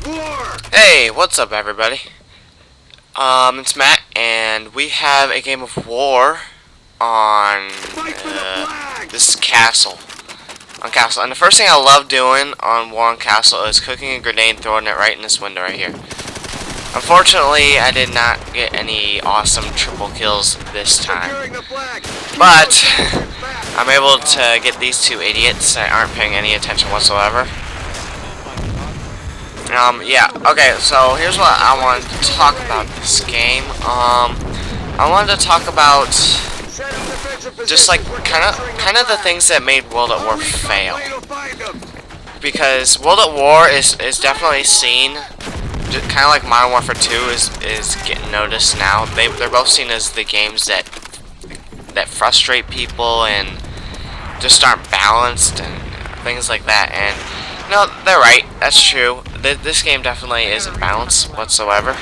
Hey, what's up everybody? It's Matt, and we have a game of war on this castle. And the first thing I love doing on War on Castle is cooking a grenade and throwing it right in this window right here. Unfortunately, I did not get any awesome triple kills this time. But I'm able to get these two idiots that aren't paying any attention whatsoever. Yeah, okay, so here's what I wanted to talk about this game. I wanted to talk about just like kind of the things that made World at War fail. Because World at War is definitely seen, kind of like Modern Warfare 2 is getting noticed now. They're both seen as the games that frustrate people and just aren't balanced and things like that. And no, they're right. That's true. This game definitely isn't balanced whatsoever.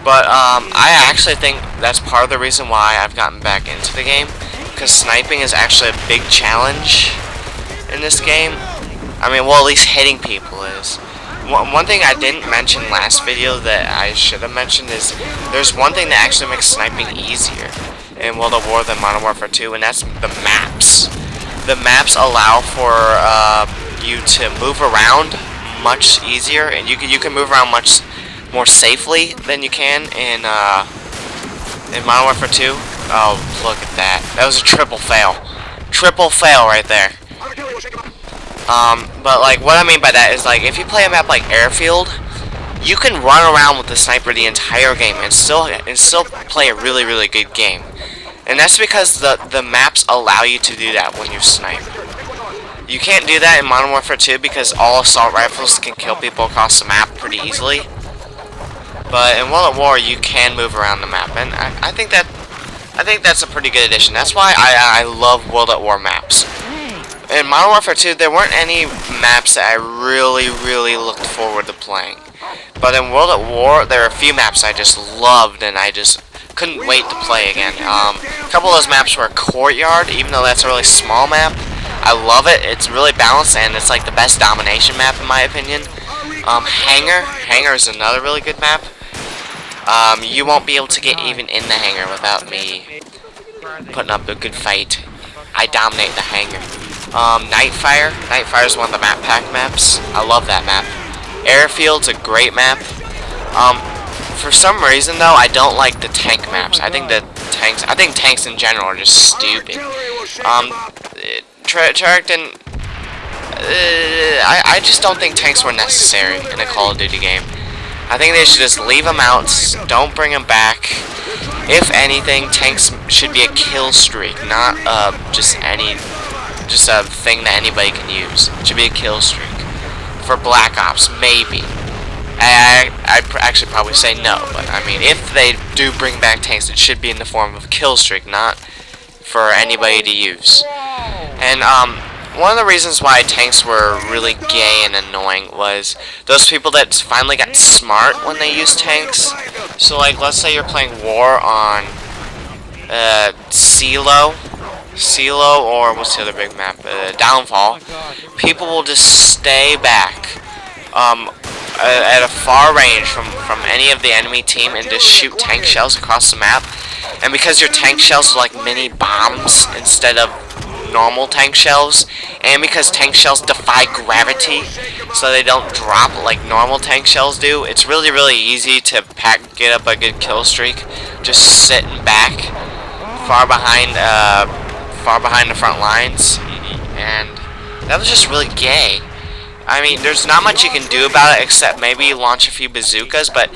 But I actually think that's part of the reason why I've gotten back into the game, because sniping is actually a big challenge in this game. I mean, well, at least hitting people is. One thing I didn't mention last video that I should have mentioned is there's one thing that actually makes sniping easier in World at War than Modern Warfare 2, and that's the maps. The maps allow for you to move around much easier, and you can move around much more safely than you can in Modern Warfare 2. Oh, look at that! That was a triple fail right there. But like what I mean by that is, like, if you play a map like Airfield, you can run around with the sniper the entire game and still play a really good game. And that's because the maps allow you to do that when you snipe. You can't do that in Modern Warfare 2 because all assault rifles can kill people across the map pretty easily. But in World at War, you can move around the map, and I think that's a pretty good addition. That's why I love World at War maps. In Modern Warfare 2, there weren't any maps that I really looked forward to playing. But in World at War, there are a few maps I just loved, and I just couldn't wait to play again. A couple of those maps were Courtyard, even though that's a really small map. I love it. It's really balanced, and it's like the best domination map in my opinion. Hangar is another really good map. You won't be able to get even in the hangar without me putting up a good fight. I dominate the hangar. Nightfire is one of the map pack maps. I love that map. Airfield's a great map. For some reason though, I don't like the tank maps. I think tanks in general are just stupid. Treyarch didn't. I just don't think tanks were necessary in a Call of Duty game. I think they should just leave them out. Don't bring them back. If anything, tanks should be a kill streak, not just a thing that anybody can use. It should be a kill streak. For Black Ops, maybe. I'd actually probably say no, but I mean, if they do bring back tanks, it should be in the form of a kill streak, not for anybody to use. And one of the reasons why tanks were really gay and annoying was those people that finally got smart when they used tanks. So like, let's say you're playing war on CeeLo, or what's the other big map? Downfall. People will just stay back at a far range from any of the enemy team and just shoot tank shells across the map. And because your tank shells are like mini bombs instead of normal tank shells, and because tank shells defy gravity, so they don't drop like normal tank shells do, it's really easy to get up a good kill streak just sitting back far behind the front lines. And that was just really gay. I mean, there's not much you can do about it except maybe launch a few bazookas, but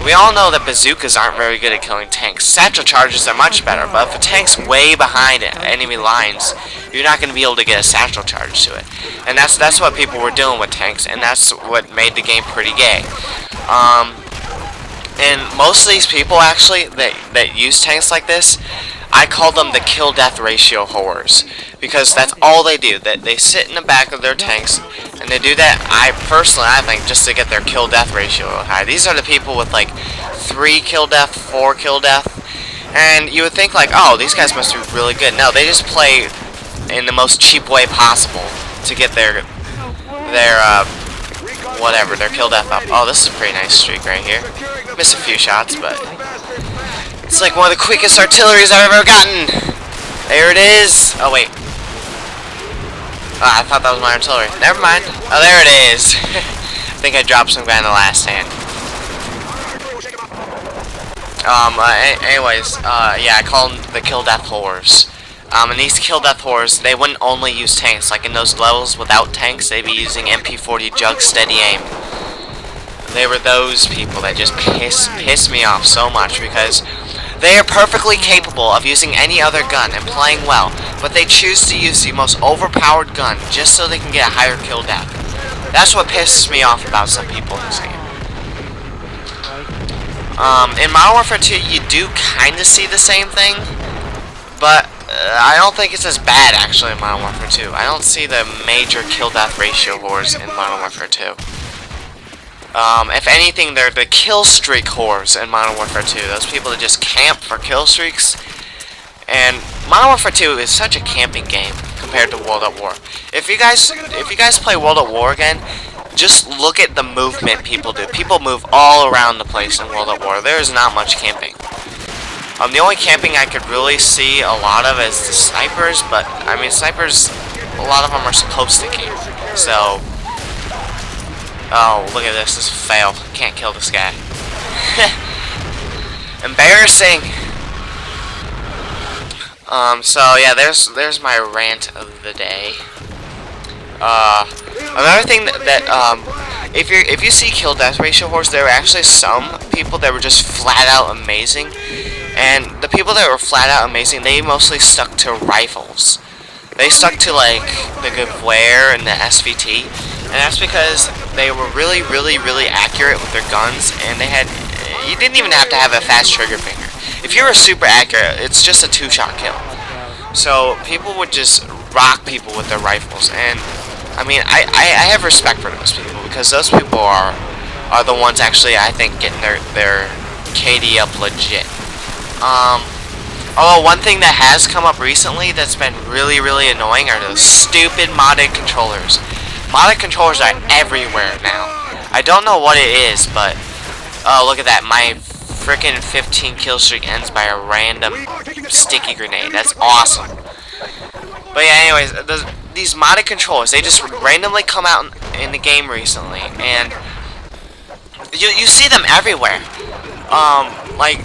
we all know that bazookas aren't very good at killing tanks. Satchel charges are much better, but if a tank's way behind enemy lines, you're not going to be able to get a satchel charge to it. And that's what people were doing with tanks, and that's what made the game pretty gay. And most of these people actually that use tanks like this, I call them the kill-death ratio whores, because that's all they do. That they sit in the back of their tanks, and they do that, I think, just to get their kill-death ratio high. These are the people with like 3 kill-death, 4 kill-death, and you would think like, oh, these guys must be really good. No, they just play in the most cheap way possible to get their whatever, their kill death up. Oh, this is a pretty nice streak right here. Missed a few shots, but it's like one of the quickest artilleries I've ever gotten. There it is. Oh, wait. I thought that was my artillery. Never mind. Oh, there it is. I think I dropped some guy in the last hand. Anyways, yeah, I call them the kill death whores. And these kill death whores, they wouldn't only use tanks. Like in those levels without tanks, they'd be using MP40 jug steady aim. They were those people that just piss me off so much because they are perfectly capable of using any other gun and playing well, but they choose to use the most overpowered gun just so they can get a higher kill death. That's what pisses me off about some people in this game. In Modern Warfare 2, you do kind of see the same thing, but I don't think it's as bad actually in Modern Warfare 2. I don't see the major kill death ratio whores in Modern Warfare 2. If anything, they're the kill streak whores in Modern Warfare 2. Those people that just camp for kill streaks. And Modern Warfare 2 is such a camping game compared to World at War. If you guys play World at War again, just look at the movement people do. People move all around the place in World at War. There is not much camping. The only camping I could really see a lot of is the snipers, but I mean snipers, a lot of them are supposed to camp. So, oh look at this, this is a fail. Can't kill this guy. Embarrassing. So yeah, there's my rant of the day. Another thing that if you see kill death ratio whores, there were actually some people that were just flat out amazing. And the people that were flat out amazing, they mostly stuck to rifles. They stuck to like the Gewehr and the SVT, and that's because they were really accurate with their guns, and you didn't even have to have a fast trigger finger. If you were super accurate, it's just a 2-shot kill. So people would just rock people with their rifles, and I mean I have respect for those people because those people are the ones actually I think getting their KD up legit. Oh, one thing that has come up recently that's been really annoying are those stupid modded controllers. Modded controllers are everywhere now. I don't know what it is, but oh, look at that. My frickin' 15 kill streak ends by a random sticky grenade. That's awesome. But yeah, anyways, these modded controllers, they just randomly come out in the game recently, and you see them everywhere. Like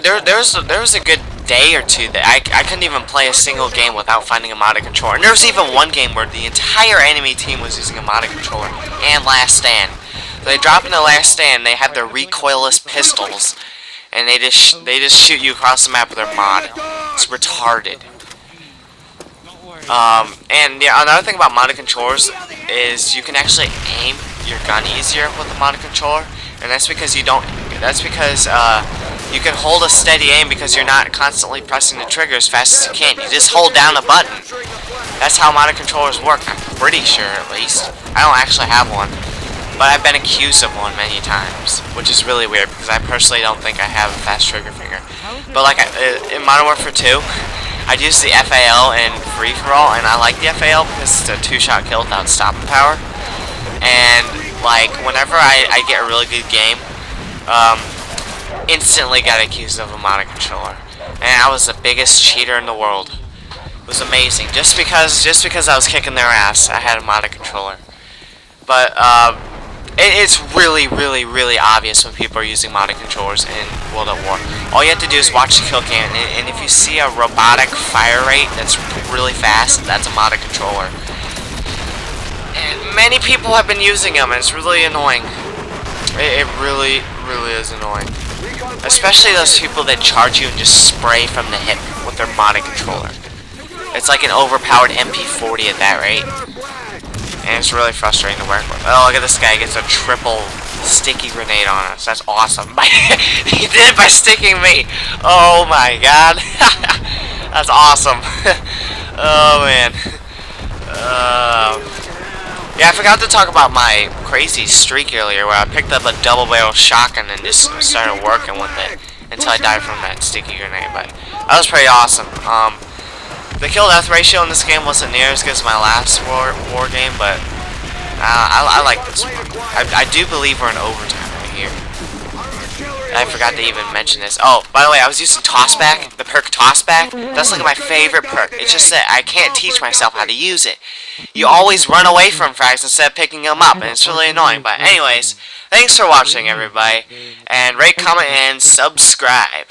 there was a good day or two that I couldn't even play a single game without finding a modded controller. And there was even one game where the entire enemy team was using a modded controller and Last Stand. So they drop into Last Stand, they have their recoilless pistols, and they just shoot you across the map with their mod. It's retarded. And yeah, another thing about modded controllers is you can actually aim your gun easier with a modded controller, and that's because you can hold a steady aim because you're not constantly pressing the trigger as fast as you can. You just hold down a button. That's how modded controllers work, I'm pretty sure at least. I don't actually have one, but I've been accused of one many times, which is really weird because I personally don't think I have a fast trigger finger. But like in Modern Warfare 2, I'd use the FAL in free-for-all, and I like the FAL because it's a 2-shot kill without stopping power. And like whenever I get a really good game, instantly got accused of a modded controller, and I was the biggest cheater in the world. It was amazing, just because I was kicking their ass, I had a modded controller. But it's really obvious when people are using modded controllers in World at War. All you have to do is watch the kill cam, and if you see a robotic fire rate that's really fast, that's a modded controller. And many people have been using them, and it's really annoying. It really is annoying. Especially those people that charge you and just spray from the hip with their modded controller. It's like an overpowered MP40 at that rate. And it's really frustrating to work with. Oh, look at this guy. He gets a triple sticky grenade on us. That's awesome. He did it by sticking me. Oh my god. That's awesome. Oh man. Yeah, I forgot to talk about my crazy streak earlier where I picked up a double-barrel shotgun and just started working with it until I died from that sticky grenade. But that was pretty awesome. The kill death ratio in this game wasn't near as good as my last war game, but I like this one. I do believe we're in overtime right here. I forgot to even mention this. Oh, by the way, I was using Tossback, the perk Tossback. That's like my favorite perk. It's just that I can't teach myself how to use it. You always run away from frags instead of picking them up, and it's really annoying. But anyways, thanks for watching, everybody. And rate, comment, and subscribe.